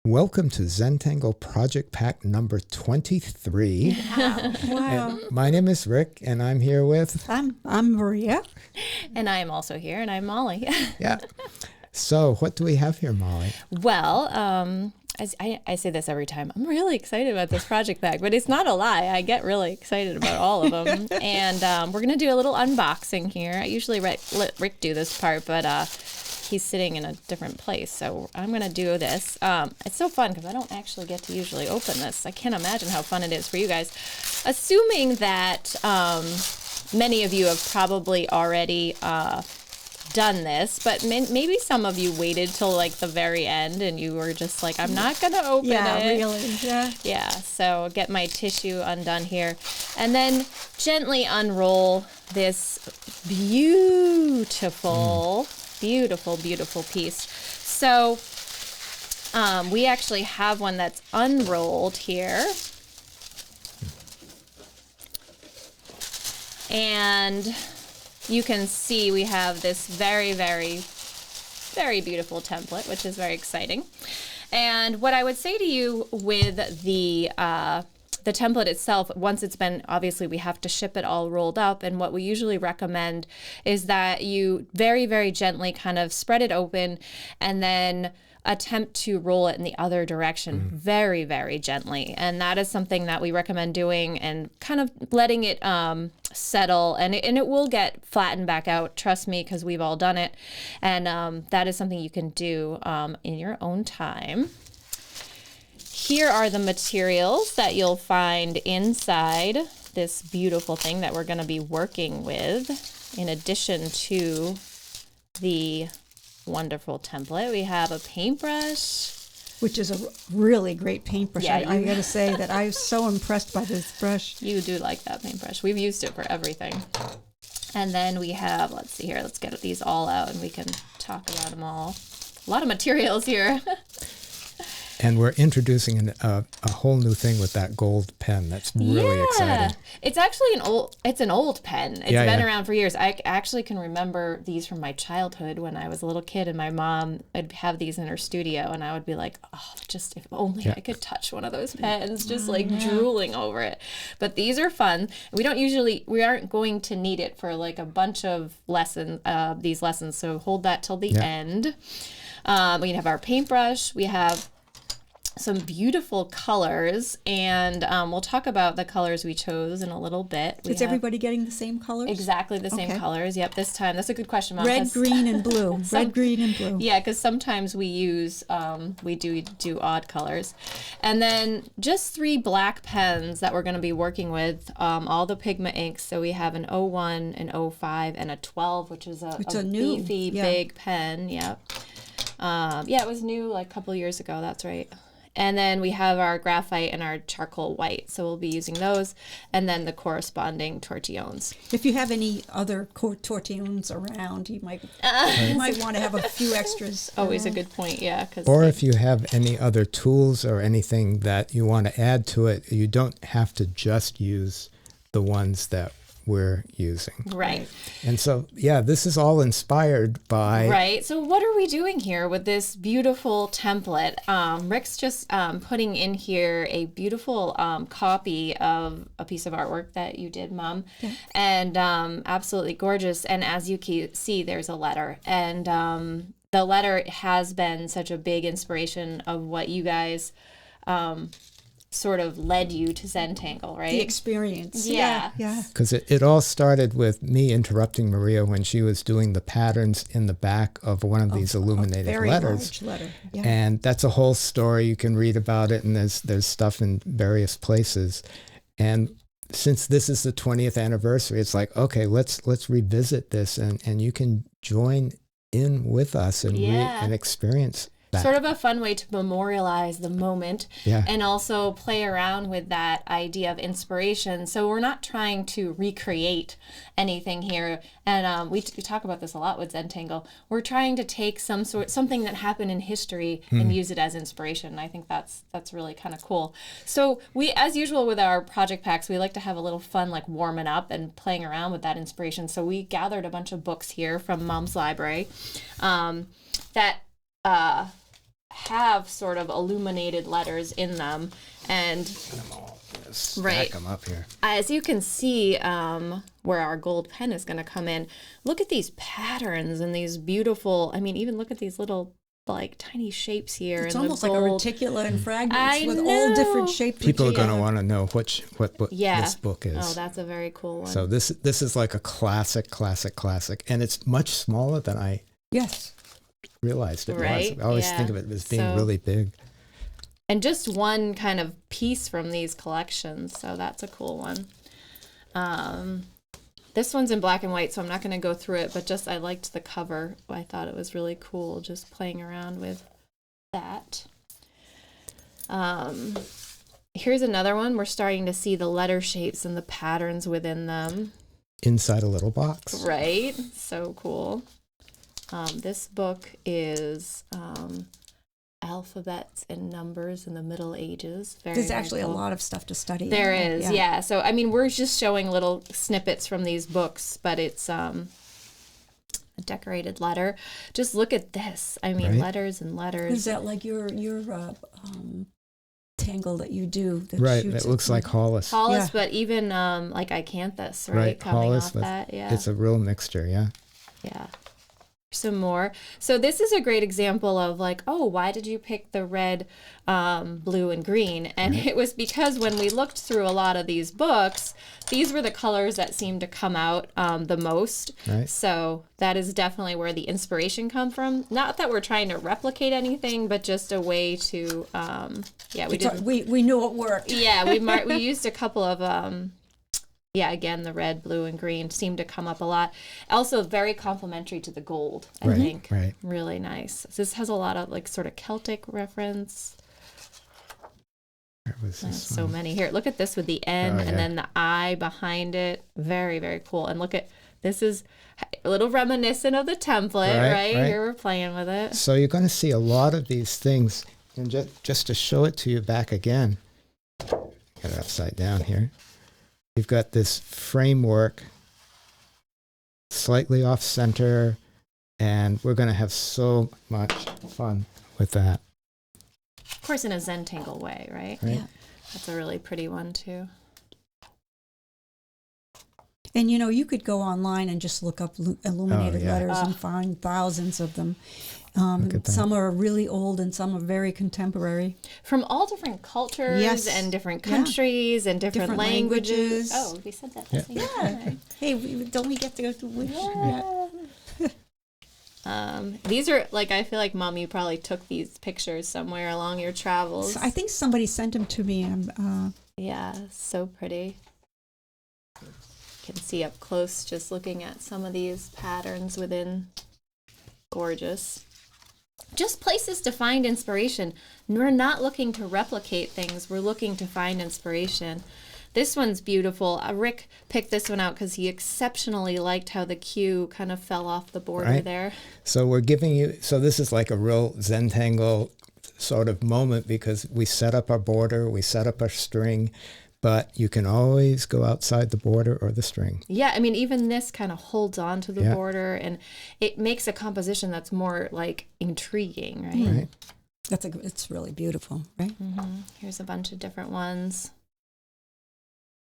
Welcome to Zentangle Project Pack number 23. Wow. My name is Rick, and I'm here with... I'm Maria. And I'm also here, and I'm Molly. Yeah. So what do we have here, Molly? Well, as I say this every time, I'm really excited about this project pack, but it's not a lie. I get really excited about all of them. And we're going to do a little unboxing here. I usually let Rick do this part, but he's sitting in a different place. So I'm going to do this. It's so fun because I don't actually get to usually open this. I can't imagine how fun it is for you guys. Assuming that many of you have probably already done this, but maybe some of you waited till like the very end and you were just like, I'm not going to open it. Yeah, really. Yeah. Yeah, so get my tissue undone here. And then gently unroll this beautiful piece. So we actually have one that's unrolled here. And you can see we have this very, very, very beautiful template, which is very exciting. And what I would say to you with the template itself, once it's been, obviously we have to ship it all rolled up, and what we usually recommend is that you very, very gently kind of spread it open and then attempt to roll it in the other direction very, very gently. And that is something that we recommend doing and kind of letting it settle, and it will get flattened back out, trust me, because we've all done it. And that is something you can do in your own time. Here are the materials that you'll find inside this beautiful thing that we're going to be working with. In addition to the wonderful template, we have a paintbrush, Which is a really great paintbrush. Yeah, I got to say that I was so impressed by this brush. You do like that paintbrush. We've used it for everything. And then we have, let's see here, let's get these all out and we can talk about them all. A lot of materials here. And we're introducing a whole new thing with that gold pen. That's really exciting. It's actually an old pen. It's Yeah, been yeah. around for years. I actually can remember these from my childhood when I was a little kid, and my mom would have these in her studio, and I would be like, oh, just if only I could touch one of those pens, just like drooling over it. But these are fun. We aren't going to need it for like a bunch of these lessons, so hold that till the end. We have our paintbrush. We have some beautiful colors, and we'll talk about the colors we chose in a little bit. Is everybody getting the same colors? Exactly the same colors. Yep, this time. That's a good question, Mom. Red, green, and blue. Red, green, and blue. Yeah, because sometimes we use, we do odd colors. And then just 3 black pens that we're going to be working with, all the pigment inks. So we have an 01, an 05, and a 12, which is a new, beefy, big pen. Yep. It was new like a couple of years ago. That's right. And then we have our graphite and our charcoal white. So we'll be using those. And then the corresponding tortillones. If you have any other tortillones around, you might want to have a few extras. Always a good point, yeah. Or if you have any other tools or anything that you want to add to it, you don't have to just use the ones that we're using. Right. And so, this is all inspired by... Right. So what are we doing here with this beautiful template? Rick's just putting in here a beautiful copy of a piece of artwork that you did, Mom. Yeah. And absolutely gorgeous. And as you see, there's a letter. And the letter has been such a big inspiration of what you guys... sort of led you to Zentangle, right? The experience. Yeah. Because it all started with me interrupting Maria when she was doing the patterns in the back of one of these illuminated very letters. Large letter. Yeah. And that's a whole story. You can read about it, and there's stuff in various places. And since this is the 20th anniversary, it's like, okay, let's revisit this, and you can join in with us and and experience that. Sort of a fun way to memorialize the moment and also play around with that idea of inspiration. So we're not trying to recreate anything here. And we talk about this a lot with Zentangle. We're trying to take something that happened in history and use it as inspiration. And I think that's really kind of cool. So we, as usual with our project packs, we like to have a little fun, like warming up and playing around with that inspiration. So we gathered a bunch of books here from Mom's library that have sort of illuminated letters in them. And Stack them up here. as you can see, where our gold pen is going to come in, look at these patterns and these beautiful, I mean, even look at these little like tiny shapes here. It's and almost the like a gold. reticula in fragments I with know. all different shapes. People are going to want to know what book this book is. Oh, that's a very cool one. So this is like a classic, and it's much smaller than I realized it Right? was. I always Yeah. think of it as being So- really big. And just one kind of piece from these collections, so that's a cool one. This one's in black and white, so I'm not going to go through it, but just I liked the cover. I thought it was really cool just playing around with that. Here's another one. We're starting to see the letter shapes and the patterns within them. Inside a little box. Right? So cool. This book is alphabets and numbers in the Middle Ages. There's actually a lot of stuff to study. There is, yeah. So, I mean, we're just showing little snippets from these books, but it's a decorated letter. Just look at this. I mean, Right. letters and letters. Is that like your tangle that you do? That Right, shoots it looks like Hollis. Hollis, Yeah. but even like Icanthus, right? Coming Hollis. off that, yeah. It's a real mixture, yeah. Yeah. Some more. So this is a great example of like, oh, why did you pick the red, blue, and green? And it was because when we looked through a lot of these books, these were the colors that seemed to come out the most. Right. So that is definitely where the inspiration come from. Not that we're trying to replicate anything, but just a way to, we knew it worked. Yeah, we used a couple of again, the red, blue, and green seem to come up a lot. Also, very complementary to the gold, I Right, think. right. Really nice. This has a lot of like sort of Celtic reference. Where was this So one? many here. Look at this with the N Oh, and yeah. then the I behind it. Very, very cool. And look at this is a little reminiscent of the template, right? Right. Here we're playing with it. So you're going to see a lot of these things. And just to show it to you back again, get it upside down here. You've got this framework, slightly off center, and we're going to have so much fun with that. Of course, in a Zentangle way, right? Right? Yeah. That's a really pretty one too. And you could go online and just look up illuminated yeah. letters and find thousands of them. Look at that. Some are really old and some are very contemporary. From all different cultures Yes. and different Yeah. countries and different, Different languages. languages. Oh, we said that at the same Yeah. time. Hey, don't we get to go through? These are like, I feel like, Mom, you probably took these pictures somewhere along your travels. I think somebody sent them to me. Yeah, so pretty. You can see up close just looking at some of these patterns within. Gorgeous. Just places to find inspiration. We're not looking to replicate things. We're looking to find inspiration. This one's beautiful. Rick picked this one out because he exceptionally liked how the Q kind of fell off the border Right. there. So we're giving you, so this is like a real Zentangle sort of moment because we set up our border, we set up our string, but you can always go outside the border or the string. Yeah, I mean, even this kind of holds on to the Yeah. border, and it makes a composition that's more like intriguing, right? Right? It's really beautiful, right? Here's a bunch of different ones.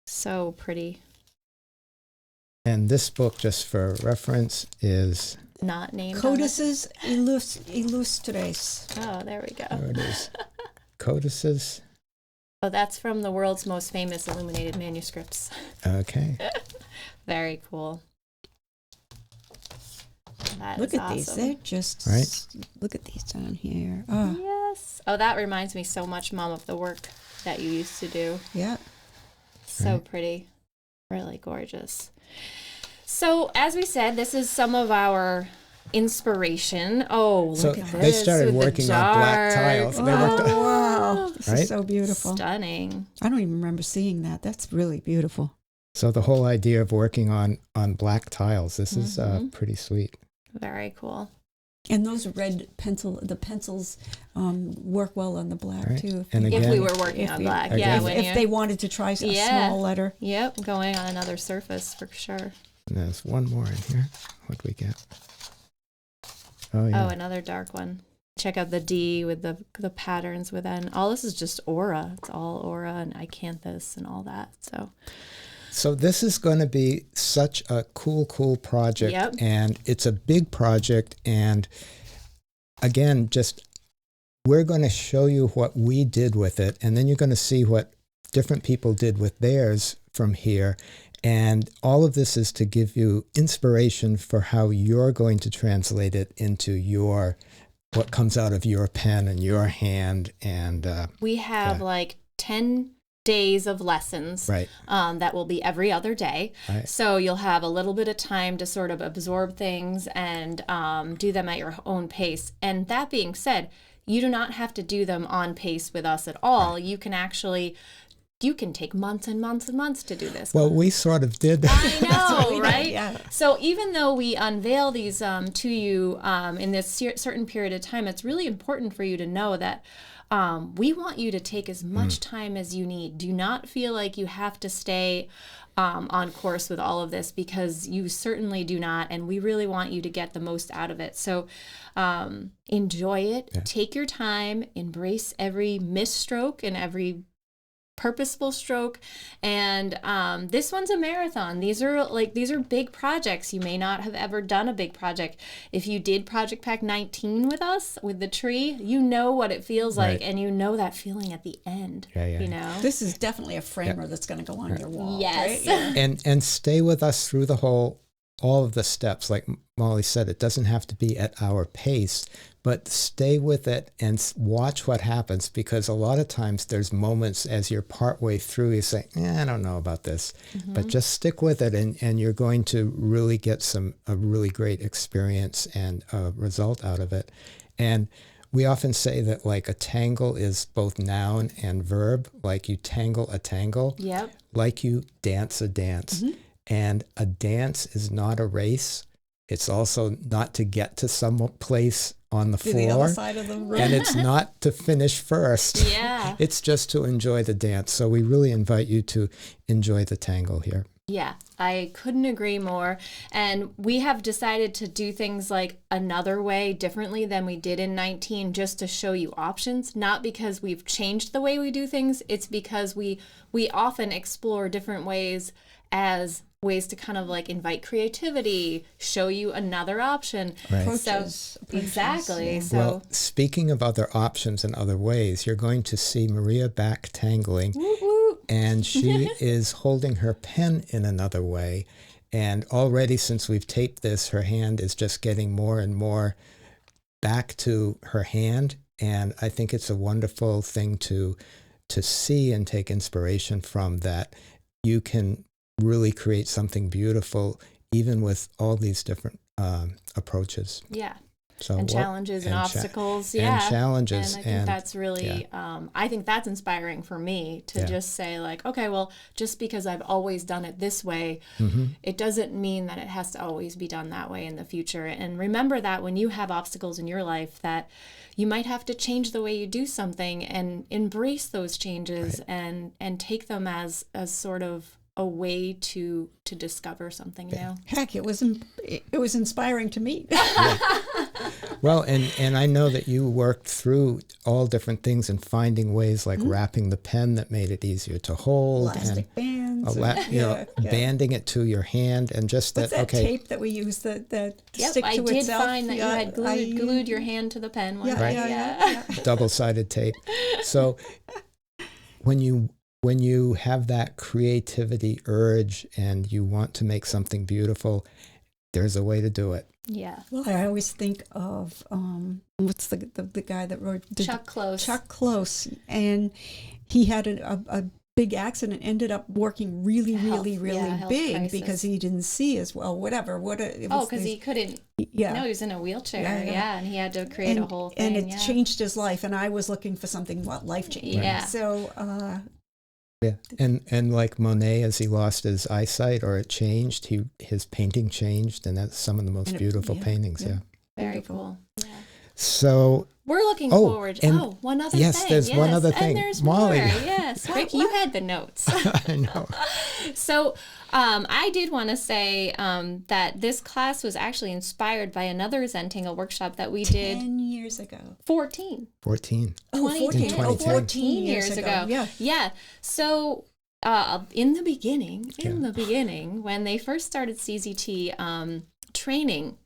So pretty. And this book, just for reference, is, Not named. on it. Codices Illustres. Oh, there we go. there it is, Codices. Oh, that's from the world's most famous illuminated manuscripts. Okay. Very cool. That Look is at these. awesome. They're just, Right. look at these down here. Oh, Yes. Oh, that reminds me so much, Mom, of the work that you used to do. yeah. So Right. pretty. Really gorgeous. So, as we said, this is some of our inspiration. Oh, So look at this. they started with the working on black jars. tiles. They worked on- Oh, wow. This Right? is so beautiful. Stunning. I don't even remember seeing that. That's really beautiful. So the whole idea of working on black tiles, this is Mhm. pretty sweet. Very cool. And those red pencils work well on the black Right. too. And If again, we were working If on we- black, Again. yeah. If, When if you, they wanted to try a Yeah. small letter. Yep, going on another surface for sure. and there's one more in here. What do we get? Oh, yeah. Oh, another dark one. check out the D with the patterns within. All this is just aura. It's all aura and icanthus and all that. So this is going to be such a cool project. Yep. And it's a big project. And again, we're going to show you what we did with it. And then you're going to see what different people did with theirs from here. And all of this is to give you inspiration for how you're going to translate it into what comes out of your pen and your hand. And we have like 10 days of lessons, right. That will be every other day. Right. So you'll have a little bit of time to sort of absorb things and do them at your own pace. And that being said, you do not have to do them on pace with us at all. Right. You can take months and months and months to do this. Well, we sort of did. I know, right? Yeah. So even though we unveil these to you in this certain period of time, it's really important for you to know that we want you to take as much time as you need. Do not feel like you have to stay on course with all of this, because you certainly do not, and we really want you to get the most out of it. So enjoy it. Yeah. Take your time. Embrace every misstroke and every purposeful stroke. And this one's a marathon. These are big projects. You may not have ever done a big project. If you did Project Pack 19 with us with the tree, you know what it feels like, and you know that feeling at the end. You know, this is definitely a framer that's going to go on your wall. Yes. Right? Yeah. And stay with us through all of the steps. Like Molly said, it doesn't have to be at our pace, but stay with it and watch what happens, because a lot of times there's moments as you're partway through, you say, I don't know about this, but just stick with it, and you're going to really get a really great experience and a result out of it. And we often say that like a tangle is both noun and verb, like you tangle a tangle, like you dance a dance. And a dance is not a race. It's also not to get to some place on the floor. The other side of the room. And it's not to finish first. Yeah. It's just to enjoy the dance. So we really invite you to enjoy the tangle here. Yeah, I couldn't agree more. And we have decided to do things like another way, differently than we did in 19, just to show you options, not because we've changed the way we do things. It's because we often explore different ways as ways to kind of like invite creativity, show you another option. Right. Approaches. Exactly. Yeah. So, well, speaking of other options and other ways, you're going to see Maria back tangling, and she is holding her pen in another way. And already, since we've taped this, her hand is just getting more and more back to her hand. And I think it's a wonderful thing to see and take inspiration from, that you can really create something beautiful, even with all these different approaches. Yeah. So and challenges and obstacles. And challenges. And I think that's really, I think that's inspiring for me to just say like, okay, well, just because I've always done it this way, it doesn't mean that it has to always be done that way in the future. And remember that when you have obstacles in your life, that you might have to change the way you do something, and embrace those changes, and take them as sort of a way to discover something new. Heck, it was inspiring to me. Well, and I know that you worked through all different things and finding ways like wrapping the pen that made it easier to hold, Elastic bands, banding it to your hand, and just what's that tape that we use that stick to I did itself? find that you had glued your hand to the pen. Double-sided tape. So when you have that creativity urge and you want to make something beautiful, there's a way to do it. Yeah. Well, I always think of what's the guy that wrote Chuck Close. Chuck Close, and he had a big accident, ended up working really big crisis. Because he didn't see as well. Because he couldn't. Yeah. No, he was in a wheelchair. Yeah, and he had to create a whole thing. And it changed his life. And I was looking for something life-changing. Yeah. So. Yeah, and like Monet, as he lost his eyesight or it changed, his painting changed, and that's some of the most beautiful paintings. Yeah. Very cool. Yeah. So We're looking Oh, forward. and One other yes, thing. there's one other thing. And there's Molly. more. Yes. Rick, you had the notes. I know. So I did want to say that this class was actually inspired by another Zentangle workshop that we did 10 years ago. 14. 14. Oh, 2010. 14. Oh, 2010. 14 years ago. Yeah. Yeah. So in the beginning, when they first started CZT training,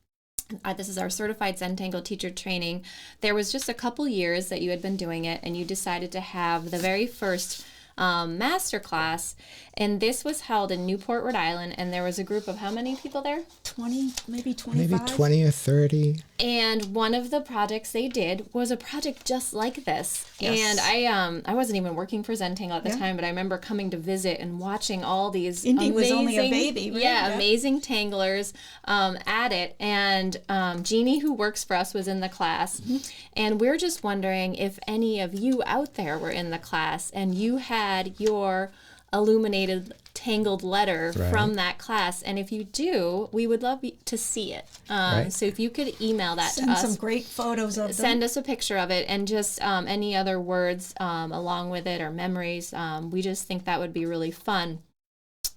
this is our certified Zentangle teacher training, there was just a couple years that you had been doing it, and you decided to have the very first master class, and this was held in Newport, Rhode Island, and there was a group of how many people there? 20, maybe 25. Maybe 20 or 30. And one of the projects they did was a project just like this. Yes. And I wasn't even working for Zentangle at the Yeah. time, but I remember coming to visit and watching all these Indy amazing, was only a baby, right? yeah, Yeah. amazing tanglers at it. And Jeannie, who works for us, was in the class. Mm-hmm. And we're just wondering if any of you out there were in the class and you had your illuminated tangled letter Right. from that class, and if you do, we would love to see it. Right. So if you could email that Send to us, some great photos of them. send us a picture of it, and just any other words along with it or memories. We just think that would be really fun.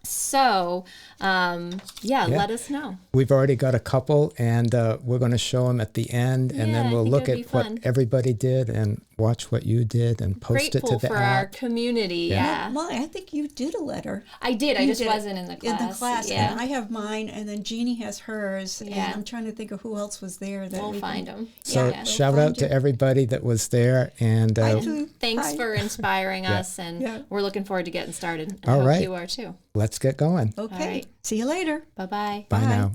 So let us know. We've already got a couple, and we're going to show them at the end, and Yeah, then I we'll think look it'd at be what fun. everybody did and watch what you did and post Grateful it to the for our app. community. Yeah. Yeah, Molly, I think you did a letter. I did. I You just did it wasn't in the class. In the class, Yeah, and I have mine, and then Jeannie has hers. Yeah. And I'm trying to think of who else was there. That we'll we find can- them. So Yeah. shout We'll out find to you. everybody that was there, and I do. Thanks Hi. for inspiring Yeah. us, and Yeah. we're looking forward to getting started. And All I hope right. you are too. let's get going. Okay. All right. See you later. Bye-bye. Bye Bye. now.